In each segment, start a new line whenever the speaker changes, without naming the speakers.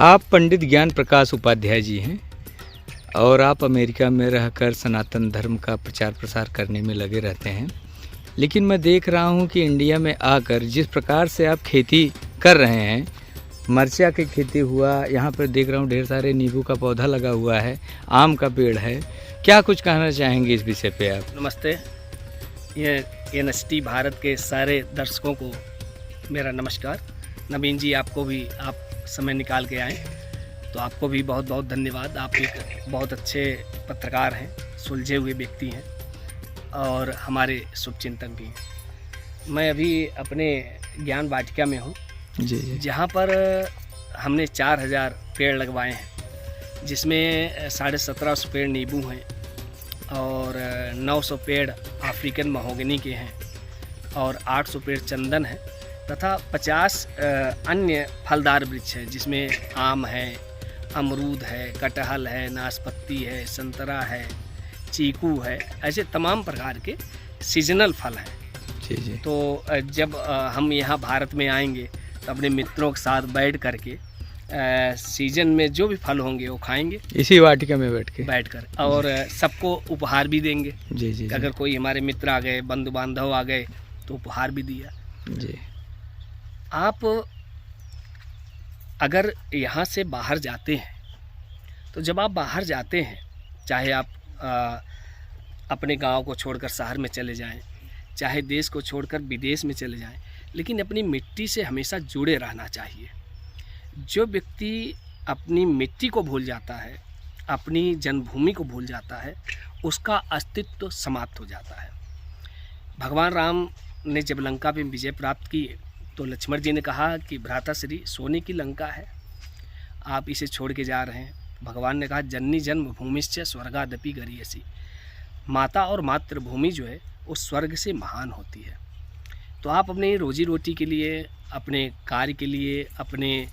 आप पंडित ज्ञान प्रकाश उपाध्याय जी हैं और आप अमेरिका में रहकर सनातन धर्म का प्रचार प्रसार करने में लगे रहते हैं। लेकिन मैं देख रहा हूं कि इंडिया में आकर जिस प्रकार से आप खेती कर रहे हैं, मरचा की खेती हुआ, यहाँ पर देख रहा हूँ ढेर सारे नींबू का पौधा लगा हुआ है, आम का पेड़ है। क्या कुछ कहना चाहेंगे इस विषय पे आप?
नमस्ते। ये NST भारत के सारे दर्शकों को मेरा नमस्कार। नवीन जी, आपको भी आप समय निकाल के आए तो आपको भी बहुत बहुत धन्यवाद। आप एक बहुत अच्छे पत्रकार हैं, सुलझे हुए व्यक्ति हैं और हमारे शुभचिंतक भी हैं। मैं अभी अपने ज्ञान वाटिका में हूँ
जी।
जहाँ पर हमने 4000 पेड़ लगवाए हैं, जिसमें 1750 पेड़ नींबू हैं और 900 पेड़ अफ्रीकन महोगनी के हैं और 800 पेड़ चंदन हैं तथा 50 अन्य फलदार वृक्ष हैं, जिसमें आम है, अमरूद है, कटहल है, नाशपाती है, संतरा है, चीकू है। ऐसे तमाम प्रकार के सीजनल फल हैं।
जी।
तो जब हम यहाँ भारत में आएंगे तो अपने मित्रों के साथ बैठ करके सीजन में जो भी फल होंगे वो खाएंगे
इसी वाटिका में बैठकर
और सबको उपहार भी देंगे।
जी।
अगर कोई हमारे मित्र आ गए, बंधु बांधव आ गए तो उपहार भी दिया।
जी।
आप अगर यहाँ से बाहर जाते हैं तो जब आप बाहर जाते हैं, चाहे आप अपने गांव को छोड़कर शहर में चले जाएं, चाहे देश को छोड़कर विदेश में चले जाएं, लेकिन अपनी मिट्टी से हमेशा जुड़े रहना चाहिए। जो व्यक्ति अपनी मिट्टी को भूल जाता है, अपनी जन्मभूमि को भूल जाता है, उसका अस्तित्व समाप्त हो जाता है। भगवान राम ने जब लंका में विजय प्राप्त की तो लक्ष्मण जी ने कहा कि भ्राताश्री, सोने की लंका है, आप इसे छोड़ के जा रहे हैं। भगवान ने कहा जननी जन्मभूमिश्च स्वर्गादपि गरीयसी। माता और मातृभूमि जो है वो स्वर्ग से महान होती है। तो आप अपने रोजी रोटी के लिए, अपने कार्य के लिए, अपने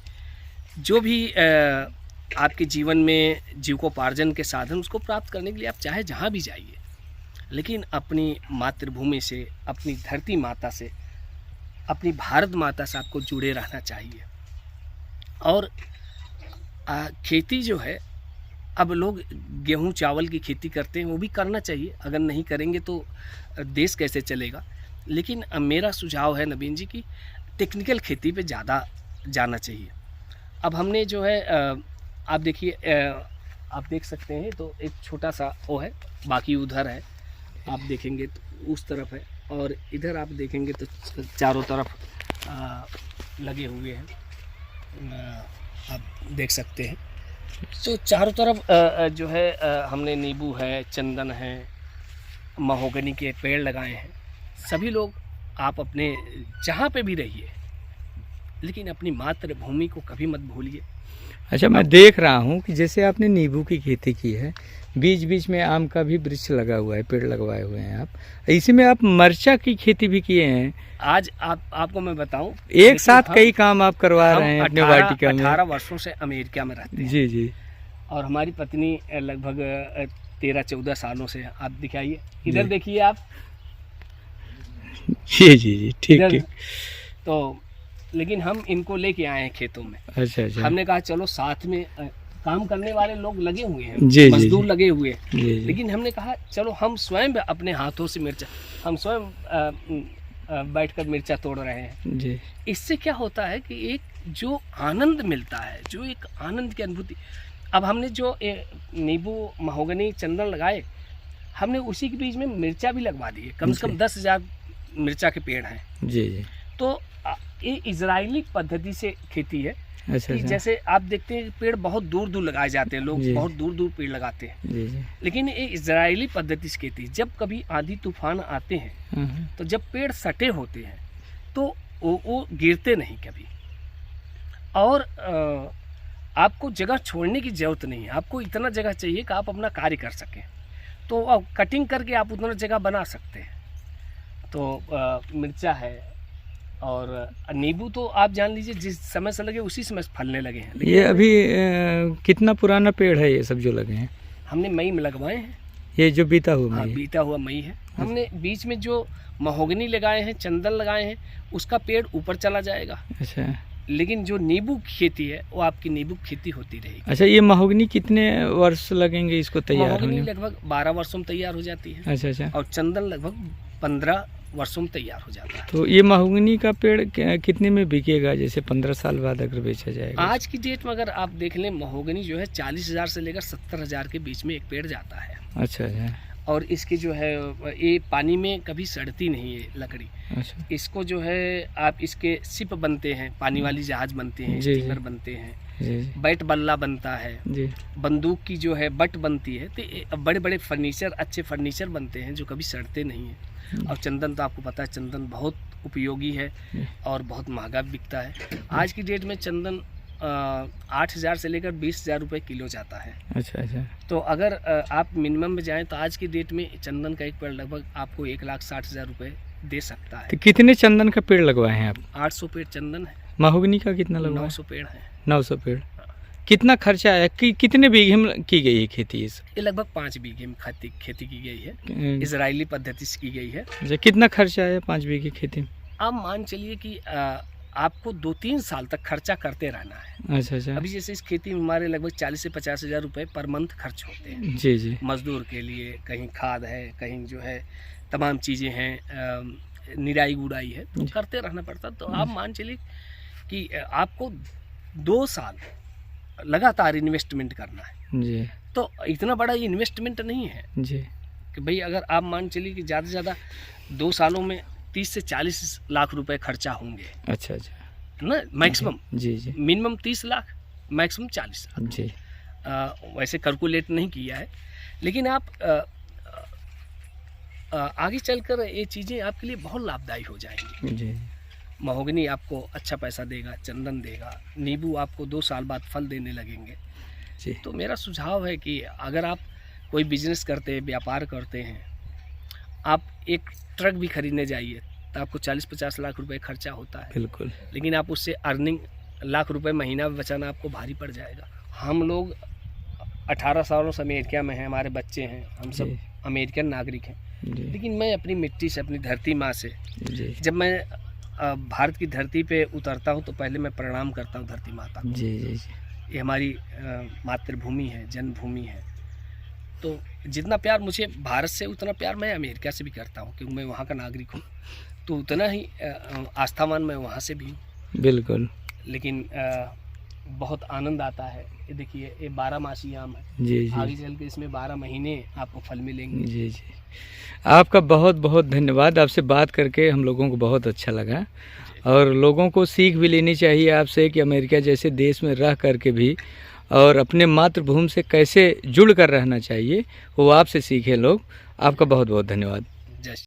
जो भी आपके जीवन में जीविकोपार्जन के साधन, उसको प्राप्त करने के लिए आप चाहे जहाँ भी जाइए, लेकिन अपनी मातृभूमि से, अपनी धरती माता से, अपनी भारत माता से आपको जुड़े रहना चाहिए। और खेती जो है, अब लोग गेहूं चावल की खेती करते हैं, वो भी करना चाहिए। अगर नहीं करेंगे तो देश कैसे चलेगा। लेकिन मेरा सुझाव है नवीन जी की टेक्निकल खेती पे ज़्यादा जाना चाहिए। अब हमने जो है आप देखिए, आप देख सकते हैं तो एक छोटा सा वो है, बाकी उधर है, आप देखेंगे तो उस तरफ है, और इधर आप देखेंगे तो चारों तरफ लगे हुए हैं, आप देख सकते हैं। तो चारों तरफ जो है हमने नींबू है, चंदन है, महोगनी के पेड़ लगाए हैं। सभी लोग आप अपने जहाँ पे भी रहिए, लेकिन अपनी मातृभूमि को कभी मत भूलिए।
अच्छा, मैं देख रहा हूँ कि जैसे आपने नींबू की खेती की है, बीच बीच में आम का भी वृक्ष लगा हुआ है, पेड़ लगवाए हुए हैं आप, इसी में आप मरचा की खेती भी किए हैं।
आज आपको मैं बताऊं,
एक साथ कई काम आप करवा रहे हैं अपने वाटिका में।
18 वर्षों से अमेरिका में रहते हैं।
जी।
और हमारी पत्नी लगभग 13-14 सालों से। आप दिखाइए, इधर देखिए आप।
जी, ठीक।
तो लेकिन हम इनको लेके आए हैं खेतों में। अच्छा। हमने कहा चलो साथ में, काम करने वाले लोग लगे हुए हैं, मजदूर लगे हुए हैं, लेकिन हमने कहा चलो हम स्वयं अपने हाथों से मिर्चा, हम स्वयं बैठकर मिर्चा तोड़ रहे हैं जी। इससे क्या होता है कि एक जो आनंद मिलता है, जो एक आनंद की अनुभूति। अब हमने जो नींबू, महोगनी, चंदन लगाए, हमने उसी के बीच में मिर्चा भी लगवा दिए। कम से कम 10,000 मिर्चा के पेड़ हैं जी। तो ये इजरायली पद्धति से खेती है। अच्छा। जैसे आप देखते हैं पेड़ बहुत दूर दूर लगाए जाते हैं, लोग बहुत दूर दूर पेड़ लगाते हैं जी। लेकिन ये इजरायली पद्धति से खेती, जब कभी आंधी तूफान आते हैं तो जब पेड़ सटे होते हैं तो वो गिरते नहीं कभी। और आपको जगह छोड़ने की जरूरत नहीं है, आपको इतना जगह चाहिए कि आप अपना कार्य कर सकें। तो अब कटिंग करके आप उतना जगह बना सकते हैं। तो मिर्चा है और नींबू तो आप जान लीजिए जिस समय से लगे उसी समय फलने लगे हैं।
ये अभी कितना पुराना पेड़ है ये सब जो लगे हैं?
हमने मई में लगवाए हैं।
ये जो बीता हुआ मई?
हाँ, बीता हुआ मई है। हमने बीच में जो महोगनी लगाए हैं, चंदन लगाए हैं, उसका पेड़ ऊपर चला जाएगा।
अच्छा।
लेकिन जो नींबू की खेती है वो आपकी नींबू की खेती होती रहेगी।
अच्छा, ये महोगनी कितने वर्ष लगेंगे इसको तैयार होने
महोगनी
में?
लगभग 12 वर्षों में तैयार हो जाती है
अच्छा अच्छा।
और चंदन लगभग 15 वर्षों में तैयार हो जाता है।
तो ये महोगनी का पेड़ कितने में बिकेगा, जैसे 15 साल बाद अगर बेचा जाएगा?
आज की डेट में अगर आप देख लें, महोगनी जो है 40,000 से लेकर 70,000 के बीच में एक पेड़ जाता है।
अच्छा अच्छा।
और इसकी जो है ये पानी में कभी सड़ती नहीं है लकड़ी।
अच्छा
इसको जो है आप इसके शिप बनते हैं, पानी वाली जहाज बनते हैं,
जी, जी।
स्टीमर बनते हैं,
जी
बैट बल्ला बनता है,
जी।
बंदूक की जो है बट बनती है। तो बड़े बड़े फर्नीचर, अच्छे फर्नीचर बनते हैं जो कभी सड़ते नहीं हैं। और चंदन तो आपको पता है, चंदन बहुत उपयोगी है और बहुत महंगा बिकता है। आज की डेट में चंदन 8,000 से लेकर 20,000 रुपये किलो जाता है।
अच्छा अच्छा।
तो अगर आप मिनिमम में जाएं तो आज की डेट में चंदन का एक पेड़ लगभग आपको 1,60,000 रुपये दे सकता है।
तो कितने चंदन का पेड़ लगवाए हैं आप?
800 पेड़ चंदन है,
महोगनी का कितना लगवाए?
900 पेड़ है।
900 पेड़। कितना खर्चा आया, कितने बीघे में की गई है खेती इस?
ये लगभग 5 बीघे में खेती की गई है, इजरायली पद्धति से की गई है।
अच्छा, कितना खर्चा आया 5 बीघे खेती में?
आप मान चलिए कि आपको 2-3 साल तक खर्चा करते रहना है।
अच्छा अच्छा।
अभी जैसे इस खेती में हमारे लगभग 40 से 50,000 रुपये पर मंथ खर्च होते हैं
जी जी।
मजदूर के लिए। कहीं खाद है, कहीं जो है तमाम चीज़ें हैं, निराई गुड़ाई है, तो करते रहना पड़ता। तो आप मान चलिए कि आपको 2 साल लगातार इन्वेस्टमेंट करना है।
जी।
तो इतना बड़ा इन्वेस्टमेंट नहीं है
जी।
कि भाई अगर आप मान चलिए कि ज़्यादा से ज़्यादा 2 सालों में 30 से 40 लाख रुपए खर्चा होंगे।
अच्छा अच्छा।
ना मैक्सिमम।
जी जी।
Minimum 30 lakh, maximum 40 lakh.
जी।
वैसे कैलकुलेट नहीं किया है, लेकिन आप आगे चलकर ये चीज़ें आपके लिए बहुत लाभदायी हो जाएंगी।
जी।
महोगनी आपको अच्छा पैसा देगा, चंदन देगा, नींबू आपको 2 साल बाद फल देने लगेंगे।
जी।
तो मेरा सुझाव है कि अगर आप कोई बिजनेस करते हैं, व्यापार करते हैं, आप एक ट्रक भी खरीदने जाइए तो आपको 40-50 लाख रुपए खर्चा होता है।
बिल्कुल।
लेकिन आप उससे अर्निंग लाख रुपए महीना बचाना आपको भारी पड़ जाएगा। हम लोग 18 सालों से अमेरिका में हैं, हमारे बच्चे हैं, हम सब अमेरिकन नागरिक हैं। लेकिन मैं अपनी मिट्टी से, अपनी धरती माँ से, जब मैं भारत की धरती पे उतरता हूँ तो पहले मैं प्रणाम करता हूँ धरती माता को।
जी जी।
ये हमारी मातृभूमि है, जन्मभूमि है। तो जितना प्यार मुझे भारत से, उतना प्यार मैं अमेरिका से भी करता हूँ, क्योंकि मैं वहाँ का नागरिक हूँ। तो उतना ही आस्थावान मैं वहाँ से भी हूँ।
बिल्कुल।
लेकिन बहुत आनंद आता है। ये देखिए, ये 12 आम है।
जी जी।
आगे चल के इसमें 12 महीने आपको फल मिलेंगे।
जी जी। आपका बहुत बहुत धन्यवाद। आपसे बात करके हम लोगों को बहुत अच्छा लगा और लोगों को सीख भी लेनी चाहिए आपसे कि अमेरिका जैसे देश में रह करके भी और अपने मातृभूमि से कैसे जुड़ कर रहना चाहिए, वो आपसे सीखे लोग। आपका बहुत बहुत धन्यवाद।